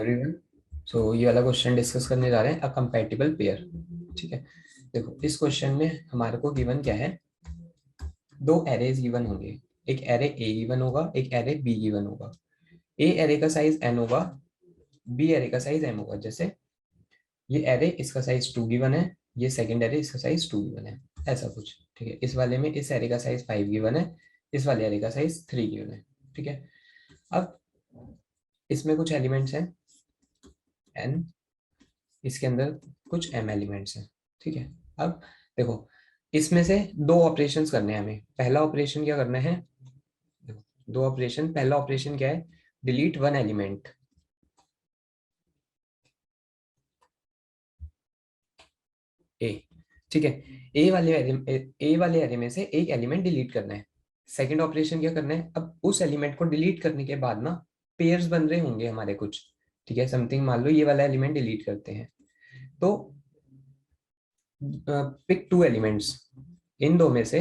Everyone. सो ये वाला question discuss करने जा रहे हैं, अ कंपैटिबल पेयर। ठीक है, देखो इस क्वेश्चन में हमारे को गिवन क्या है, दो एरेज गिवन होंगे। एक एरे ए गिवन होगा, एक एरे बी गिवन होगा। ए एरे का साइज n होगा, बी एरे का साइज m होगा। जैसे ये एरे, इसका साइज 2 गिवन है, ये सेकंड एरे, इसका साइज 2 गिवन है, ऐसा कुछ। ठीक है, इस वाले में इस एरे का साइज 5 गिवन है, इस वाले एरे का साइज 3 गिवन है। ठीक है, अब इसमें कुछ एलिमेंट्स हैं n, इसके अंदर कुछ m एलिमेंट्स हैं। ठीक है, अब देखो इसमें से दो ऑपरेशंस करने हैं हमें। पहला ऑपरेशन क्या करना है, देखो दो ऑपरेशन। पहला ऑपरेशन क्या है, डिलीट वन एलिमेंट ए। ठीक है, ए वाले एरे में से एक एलिमेंट डिलीट करना है। सेकंड ऑपरेशन क्या करना है, अब उस एलिमेंट को डिलीट करने के बाद ना पेयर्स बन रहे होंगे हमारे कुछ। ठीक है, समथिंग मान लो ये वाला एलिमेंट डिलीट करते हैं, तो पिक टू एलिमेंट्स, इन दो में से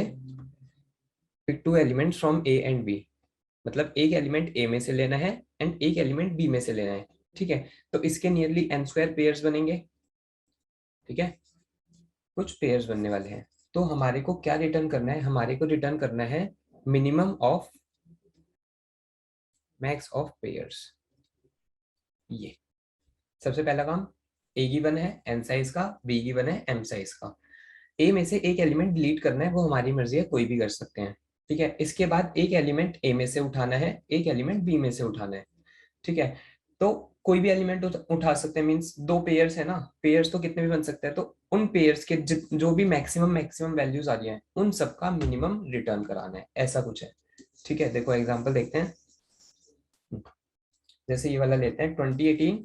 pick two elements from A and B. मतलब एक एलिमेंट ए में से लेना है एंड एक एलिमेंट बी में से लेना है। ठीक है, तो इसके नियरली n स्क्वायर पेयर्स बनेंगे। ठीक है, कुछ पेयर्स बनने वाले हैं। तो हमारे को क्या रिटर्न करना है, हमारे को रिटर्न करना है minimum of max of pairs. ये सबसे पहला काम, ए गिवन है n साइज का, बी गिवन है m साइज का। ए में से एक एलिमेंट डिलीट करना है, वो हमारी मर्जी है, कोई भी कर सकते हैं। ठीक है, इसके बाद एक एलिमेंट ए में से उठाना है, एक एलिमेंट बी में से उठाना है। ठीक है, तो कोई भी एलिमेंट उठा सकते हैं, मींस दो पेयर्स है ना, पेयर्स तो कितने भी बन सकते हैं। तो उन पेयर्स के जो भी मैक्सिमम मैक्सिमम वैल्यूज आ रही हैं, उन सबका मिनिमम रिटर्न कराना है, ऐसा कुछ है। ठीक है, देखो एग्जांपल देखते हैं। जैसे ये वाला लेते हैं 2018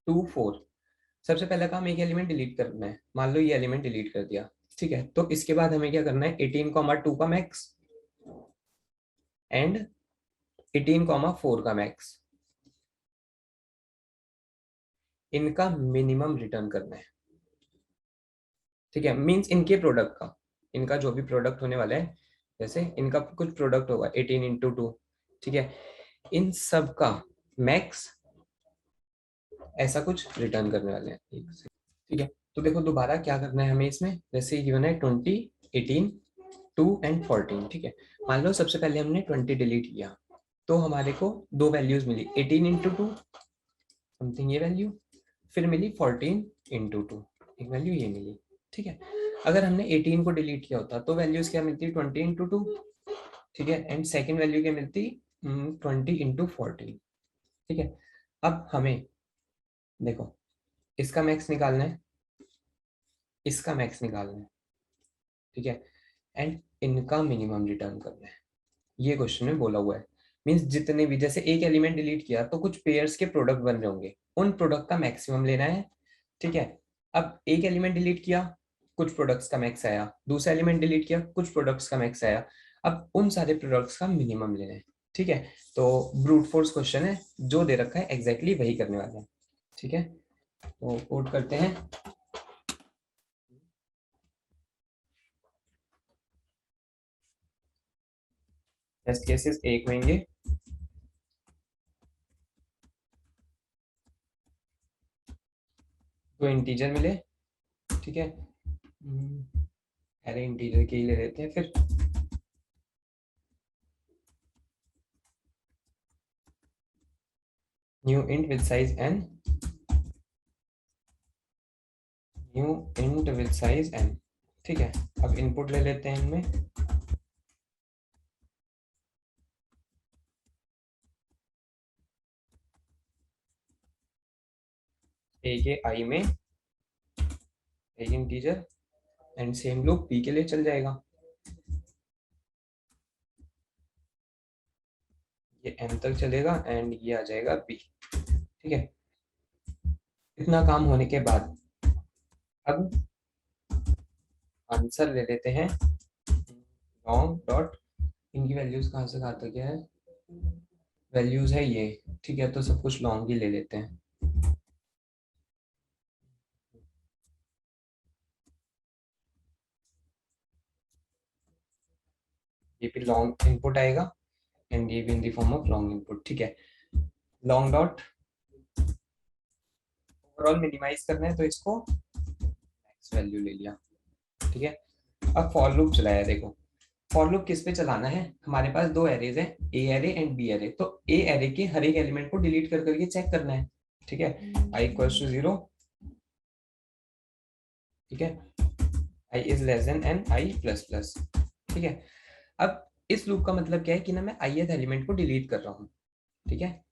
to 4। सबसे पहला काम एक एलिमेंट डिलीट करना है, मान लो ये एलिमेंट डिलीट कर दिया। ठीक है, तो इसके बाद हमें क्या करना है, 18,2 का मैक्स एंड 18,4 का मैक्स, इनका मिनिमम रिटर्न करना है। ठीक है, मींस इनके प्रोडक्ट का, इनका जो भी प्रोडक्ट होने वाला है, जैसे इनका कुछ प्रोडक्ट होगा 18 into 2। ठीक है, इन सब का मैक्स, ऐसा कुछ रिटर्न करने वाले हैं। ठीक है, तो देखो दोबारा क्या करना है हमें इसमें। जैसे गिवन है 20, 18, 2 एंड 14। ठीक है, मान लो सबसे पहले हमने 20 डिलीट किया, तो हमारे को दो वैल्यूज मिली, 18 into 2 समथिंग ये वैल्यू, फिर मिली 14 into 2 एक वैल्यू ये मिली। ठीक है, अगर हमने 18 को डिलीट किया होता तो वैल्यूज क्या मिलती, 20 into 2। ठीक है, एंड सेकेंड वैल्यू क्या मिलती, 20 into 14। ठीक है, अब हमें देखो इसका मैक्स निकालना है, इसका मैक्स निकालना है। ठीक है, एंड इनका मिनिमम रिटर्न करना है, ये क्वेश्चन में बोला हुआ है। मींस जितने भी, जैसे एक एलिमेंट डिलीट किया तो कुछ पेयर्स के प्रोडक्ट बन रहे होंगे, उन प्रोडक्ट का मैक्सिमम लेना है। ठीक है, अब एक एलिमेंट डिलीट किया, कुछ प्रोडक्ट्स का मैक्स आया, दूसरा एलिमेंट डिलीट किया, कुछ प्रोडक्ट्स का मैक्स आया, अब उन सारे प्रोडक्ट्स का मिनिमम लेना है। ठीक है, तो ब्रूट फोर्स क्वेश्चन है, जो दे रखा है एग्जैक्टली वही करने वाले हैं। ठीक है, तो कोड करते हैं। टेस्ट केसेस एक होंगे, तो इंटीजर मिले। ठीक है, अरे इंटीजर के ही ले लेते हैं फिर। New int with size n, new int with size n। ठीक है, अब इनपुट ले लेते हैं इनमें। a के i में एक integer, and same loop b के लिए चल जाएगा। ये m तक चलेगा एंड ये आ जाएगा b। ठीक है, इतना काम होने के बाद अब आंसर ले लेते हैं। लॉन्ग डॉट, इनकी वैल्यूज कहाँ से कहाँ तक है, वैल्यूज है ये। ठीक है, तो सब कुछ लॉन्ग ही ले लेते हैं। ये भी लॉन्ग इनपुट आएगा एंड ये भी in the form of long input. ठीक है, लॉन्ग डॉट ओवरऑल मिनिमाइज करना है तो इसको मैक्स वैल्यू ले लिया। ठीक है, अब फॉर लूप चलाया। देखो फॉर लूप किस पे चलाना है, हमारे पास दो एरेज हैं, ए एरे एंड बी एरे। तो ए एरे के हर एक एलिमेंट को डिलीट कर करके चेक करना है। ठीक है, आई इक्वल्स टू 0। ठीक है, i is less than n i plus plus. ठीक है, अब इस लूप का मतलब क्या है कि ना मैं ith एलिमेंट को डिलीट कर रहा हूँ। ठीक है,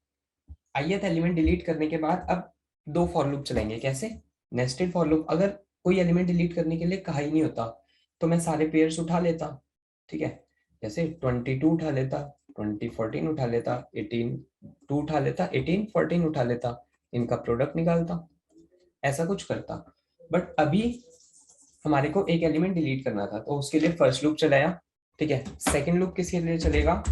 ith एलिमेंट डिलीट करने के बाद अब दो फॉर लूप चलेंगे। कैसे, नेस्टेड फॉर लूप। अगर कोई एलिमेंट डिलीट करने के लिए कहा ही नहीं होता तो मैं सारे पेयर्स उठा लेता। ठीक है, जैसे 22 उठा लेता, 20 14 उठा लेता, 18 2 उठा लेता, 18 14 उठा लेता, इनका प्रोडक्ट निकालता, ऐसा कुछ करता। बट अभी हमारे को एक एलिमेंट डिलीट करना था तो उसके लिए फर्स्ट लूप चलाया। ठीक है, सेकेंड लूप किसके लिए चलेगा,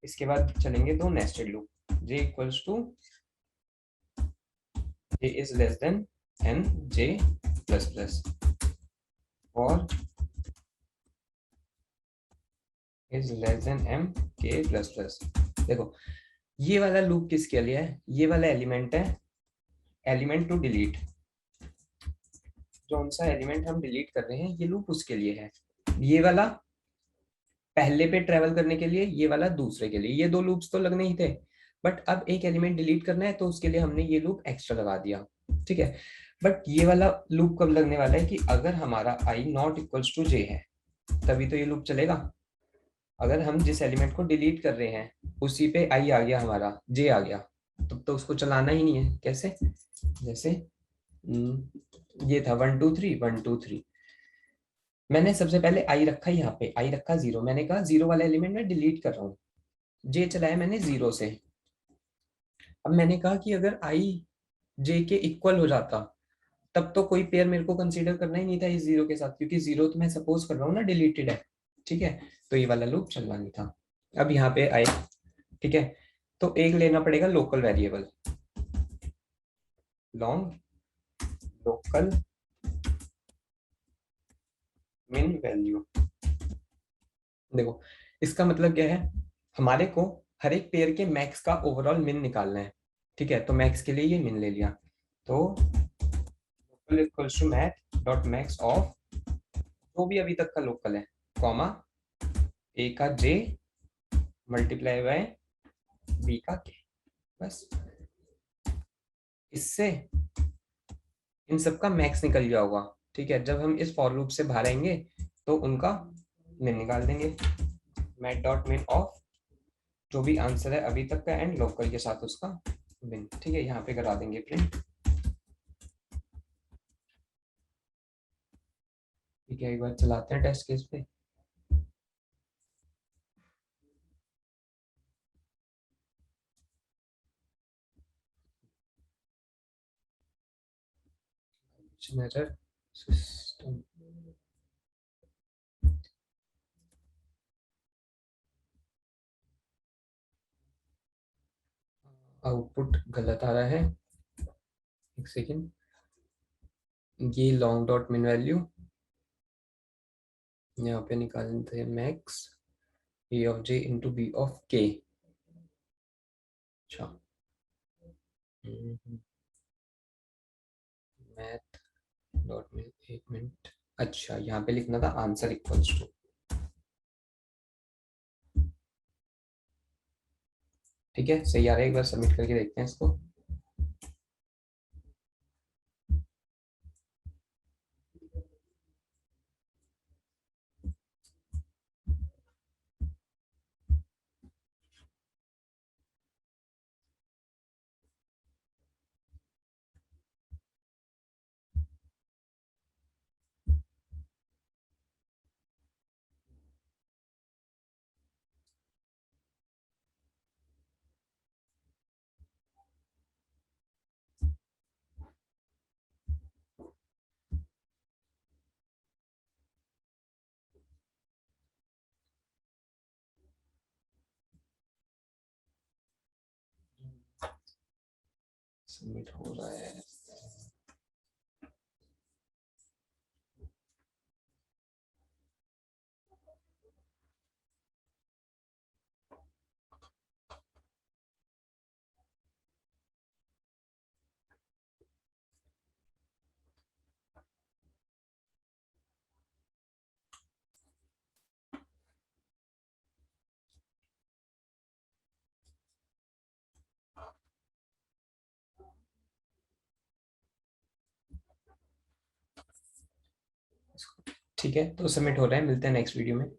इसके बाद चलेंगे दो nested loop. j equals to j is less than n j plus plus और is less than m k plus plus. देखो ये वाला लूप किसके लिए है, ये वाला एलिमेंट है एलिमेंट टू डिलीट। जो सा एलिमेंट हम डिलीट कर रहे हैं ये लूप उसके लिए है, ये वाला पहले पे ट्रेवल करने के लिए, ये वाला दूसरे के लिए। ये दो लूप्स तो लगने ही थे, बट अब एक एलिमेंट डिलीट करना है तो उसके लिए हमने ये लूप एक्स्ट्रा लगा दिया। ठीक है, बट ये वाला लूप कब लगने वाला है कि अगर हमारा आई नॉट इक्वल्स टू जे है तभी तो ये लूप चलेगा। अगर हम जिस एलिमेंट को डिलीट कर रहे हैं उसी पे आई आ गया, हमारा जे आ गया, तब तो उसको चलाना ही नहीं है। कैसे, जैसे ये था 1 2 3 1 2 3, मैंने सबसे पहले आई रखा, यहाँ पे आई रखा 0, मैंने कहा 0 वाला एलिमेंट मैं डिलीट कर रहा हूँ, जे चलाया मैंने 0 से। अब मैंने कहा कि अगर आई जे के इक्वल हो जाता तब तो कोई पेयर मेरे को कंसीडर करना ही नहीं था इस 0 के साथ, क्योंकि 0 तो मैं सपोज कर रहा हूँ ना डिलीटेड है। ठीक है, तो ये वाला लूप चलना नहीं था। अब यहाँ पे आए, ठीक है, तो एक लेना पड़ेगा लोकल वेरिएबल, लॉन्ग लोकल मिन वैल्यू। देखो इसका मतलब क्या है, हमारे को हर एक पेयर के मैक्स का ओवरऑल मिन निकालना है। ठीक है, तो मैक्स के लिए ये मिन ले लिया, तो local equals to math dot max of जो भी अभी तक का लोकल है, कॉमा ए का जे मल्टीप्लाई बाय बी का के। बस इससे इन सब का मैक्स निकल गया होगा। ठीक है, जब हम इस फॉर लूप से बाहर आएंगे तो उनका मिन निकाल देंगे, मैथ डॉट मिन ऑफ जो भी आंसर है अभी तक का एंड लोकल के साथ उसका मिन। ठीक है, यहाँ पे करा देंगे प्रिंट। ठीक है, एक बार चलाते हैं टेस्ट केस पे। मिरर सिस्टम आउटपुट गलत आ रहा है, एक सेकेंड। ये लॉन्ग डॉट मिन वैल्यू यहाँ पे निकालते हैं max A of J into B of K. अच्छा, मैथ डॉट मिन, एक मिनट। अच्छा, यहाँ पे लिखना था आंसर इक्वल्स टू। ठीक है, सही आ रहा है, एक बार सबमिट करके देखते हैं इसको। सबमिट हो रहा है। ठीक है, तो सबमिट हो रहा है, मिलते हैं नेक्स्ट वीडियो में।